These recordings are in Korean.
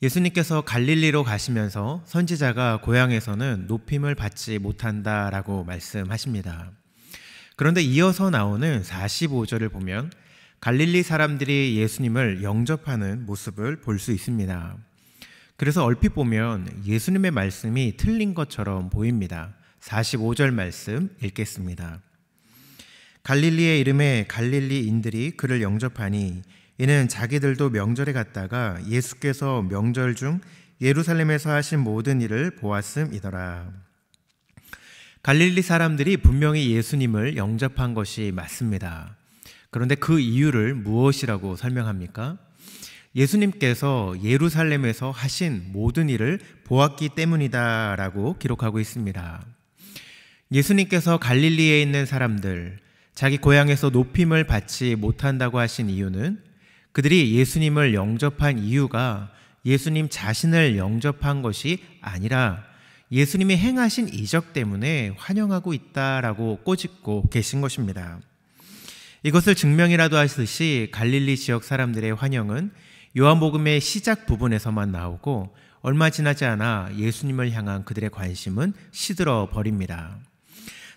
예수님께서 갈릴리로 가시면서 선지자가 고향에서는 높임을 받지 못한다라고 말씀하십니다. 그런데 이어서 나오는 45절을 보면 갈릴리 사람들이 예수님을 영접하는 모습을 볼 수 있습니다. 그래서 얼핏 보면 예수님의 말씀이 틀린 것처럼 보입니다. 45절 말씀 읽겠습니다. 갈릴리의 이름에 갈릴리인들이 그를 영접하니 이는 자기들도 명절에 갔다가 예수께서 명절 중 예루살렘에서 하신 모든 일을 보았음이더라. 갈릴리 사람들이 분명히 예수님을 영접한 것이 맞습니다. 그런데 그 이유를 무엇이라고 설명합니까? 예수님께서 예루살렘에서 하신 모든 일을 보았기 때문이다라고 기록하고 있습니다. 예수님께서 갈릴리에 있는 사람들, 자기 고향에서 높임을 받지 못한다고 하신 이유는 그들이 예수님을 영접한 이유가 예수님 자신을 영접한 것이 아니라 예수님이 행하신 이적 때문에 환영하고 있다라고 꼬집고 계신 것입니다. 이것을 증명이라도 하듯이 갈릴리 지역 사람들의 환영은 요한복음의 시작 부분에서만 나오고 얼마 지나지 않아 예수님을 향한 그들의 관심은 시들어 버립니다.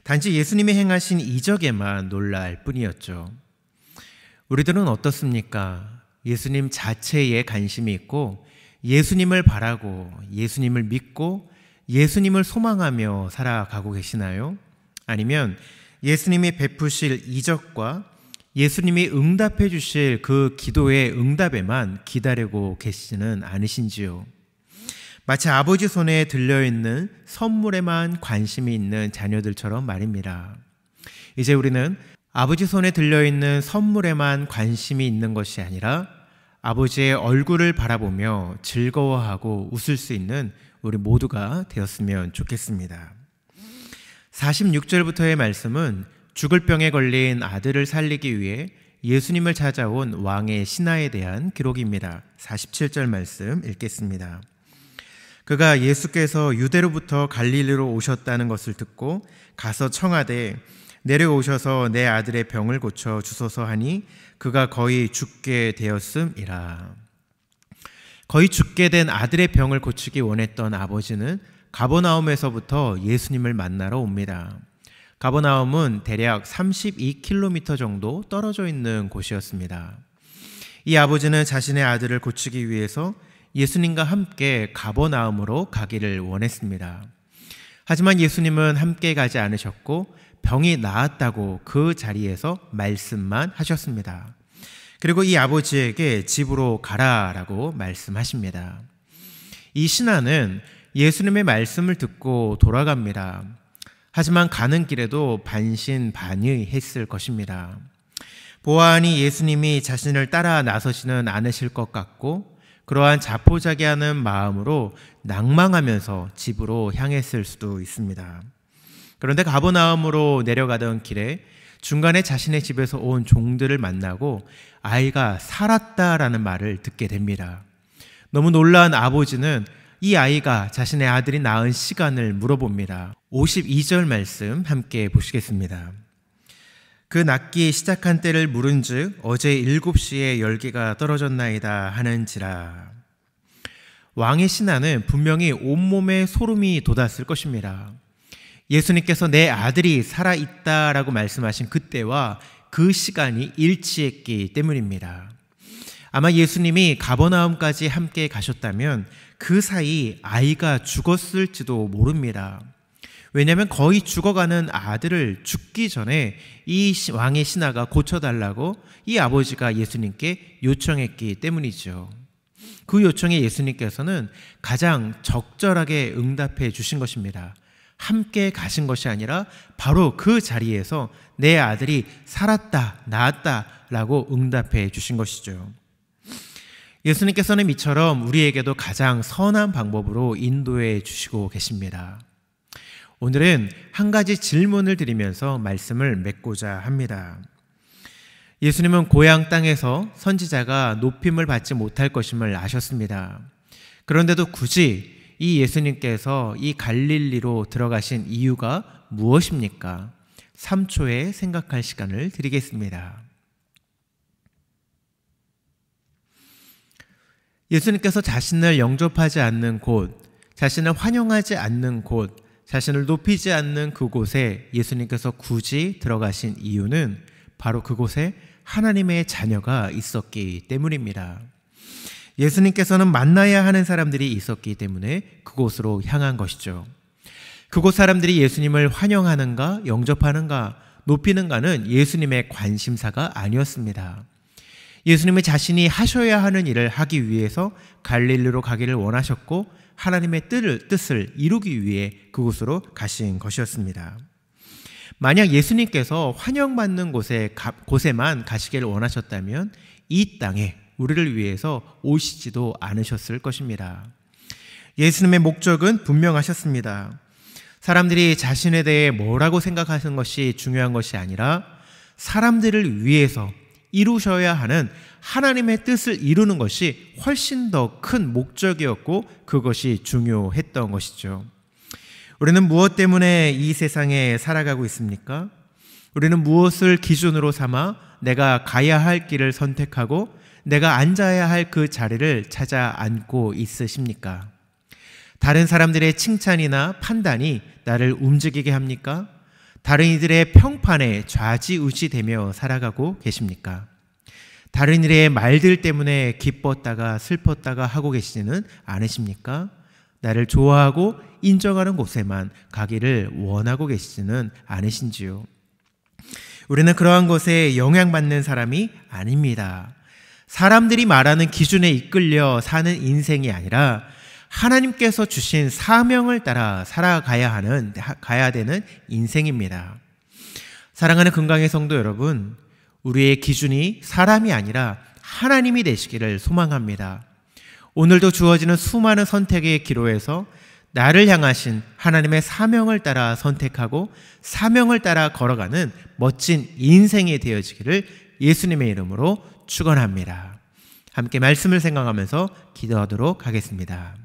단지 예수님이 행하신 이적에만 놀랄 뿐이었죠. 우리들은 어떻습니까? 예수님 자체에 관심이 있고 예수님을 바라고 예수님을 믿고 예수님을 소망하며 살아가고 계시나요? 아니면 예수님이 베푸실 이적과 예수님이 응답해 주실 그 기도의 응답에만 기다리고 계시지는 않으신지요? 마치 아버지 손에 들려있는 선물에만 관심이 있는 자녀들처럼 말입니다. 이제 우리는 아버지 손에 들려있는 선물에만 관심이 있는 것이 아니라 아버지의 얼굴을 바라보며 즐거워하고 웃을 수 있는 우리 모두가 되었으면 좋겠습니다. 46절부터의 말씀은 죽을 병에 걸린 아들을 살리기 위해 예수님을 찾아온 왕의 신하에 대한 기록입니다. 47절 말씀 읽겠습니다. 그가 예수께서 유대로부터 갈릴리로 오셨다는 것을 듣고 가서 청하되 내려오셔서 내 아들의 병을 고쳐 주소서 하니 그가 거의 죽게 되었음이라. 거의 죽게 된 아들의 병을 고치기 원했던 아버지는 가버나움에서부터 예수님을 만나러 옵니다. 가버나움은 대략 32km 정도 떨어져 있는 곳이었습니다. 이 아버지는 자신의 아들을 고치기 위해서 예수님과 함께 가버나움으로 가기를 원했습니다. 하지만 예수님은 함께 가지 않으셨고 병이 나았다고 그 자리에서 말씀만 하셨습니다. 그리고 이 아버지에게 집으로 가라라고 말씀하십니다. 이 신하는 예수님의 말씀을 듣고 돌아갑니다. 하지만 가는 길에도 반신반의했을 것입니다. 보아하니 예수님이 자신을 따라 나서지는 않으실 것 같고 그러한 자포자기하는 마음으로 낭망하면서 집으로 향했을 수도 있습니다. 그런데 가버나움으로 내려가던 길에 중간에 자신의 집에서 온 종들을 만나고 아이가 살았다라는 말을 듣게 됩니다. 너무 놀라운 아버지는 이 아이가 자신의 아들이 낳은 시간을 물어봅니다. 52절 말씀 함께 보시겠습니다. 그 낳기 시작한 때를 물은즉 어제 7시에 열기가 떨어졌나이다 하는지라. 왕의 신하는 분명히 온몸에 소름이 돋았을 것입니다. 예수님께서 내 아들이 살아있다라고 말씀하신 그때와 그 시간이 일치했기 때문입니다. 아마 예수님이 가버나움까지 함께 가셨다면 그 사이 아이가 죽었을지도 모릅니다. 왜냐하면 거의 죽어가는 아들을 죽기 전에 이 왕의 신하가 고쳐달라고 이 아버지가 예수님께 요청했기 때문이죠. 그 요청에 예수님께서는 가장 적절하게 응답해 주신 것입니다. 함께 가신 것이 아니라 바로 그 자리에서 내 아들이 살았다, 나았다 라고 응답해 주신 것이죠. 예수님께서는 이처럼 우리에게도 가장 선한 방법으로 인도해 주시고 계십니다. 오늘은 한 가지 질문을 드리면서 말씀을 맺고자 합니다. 예수님은 고향 땅에서 선지자가 높임을 받지 못할 것임을 아셨습니다. 그런데도 굳이 이 예수님께서 이 갈릴리로 들어가신 이유가 무엇입니까? 3초의 생각할 시간을 드리겠습니다. 예수님께서 자신을 영접하지 않는 곳, 자신을 환영하지 않는 곳, 자신을 높이지 않는 그곳에 예수님께서 굳이 들어가신 이유는 바로 그곳에 하나님의 자녀가 있었기 때문입니다. 예수님께서는 만나야 하는 사람들이 있었기 때문에 그곳으로 향한 것이죠. 그곳 사람들이 예수님을 환영하는가, 영접하는가, 높이는가는 예수님의 관심사가 아니었습니다. 예수님은 자신이 하셔야 하는 일을 하기 위해서 갈릴리로 가기를 원하셨고 하나님의 뜻을 이루기 위해 그곳으로 가신 것이었습니다. 만약 예수님께서 환영받는 곳에만 가시기를 원하셨다면 이 땅에 우리를 위해서 오시지도 않으셨을 것입니다. 예수님의 목적은 분명하셨습니다. 사람들이 자신에 대해 뭐라고 생각하는 것이 중요한 것이 아니라 사람들을 위해서 이루셔야 하는 하나님의 뜻을 이루는 것이 훨씬 더 큰 목적이었고 그것이 중요했던 것이죠. 우리는 무엇 때문에 이 세상에 살아가고 있습니까? 우리는 무엇을 기준으로 삼아 내가 가야 할 길을 선택하고 내가 앉아야 할 그 자리를 찾아 앉고 있으십니까? 다른 사람들의 칭찬이나 판단이 나를 움직이게 합니까? 다른 이들의 평판에 좌지우지되며 살아가고 계십니까? 다른 이들의 말들 때문에 기뻤다가 슬펐다가 하고 계시지는 않으십니까? 나를 좋아하고 인정하는 곳에만 가기를 원하고 계시지는 않으신지요? 우리는 그러한 것에 영향받는 사람이 아닙니다. 사람들이 말하는 기준에 이끌려 사는 인생이 아니라 하나님께서 주신 사명을 따라 가야 되는 인생입니다. 사랑하는 금강의 성도 여러분, 우리의 기준이 사람이 아니라 하나님이 되시기를 소망합니다. 오늘도 주어지는 수많은 선택의 기로에서 나를 향하신 하나님의 사명을 따라 선택하고 사명을 따라 걸어가는 멋진 인생이 되어지기를 예수님의 이름으로 축원합니다. 함께 말씀을 생각하면서 기도하도록 하겠습니다.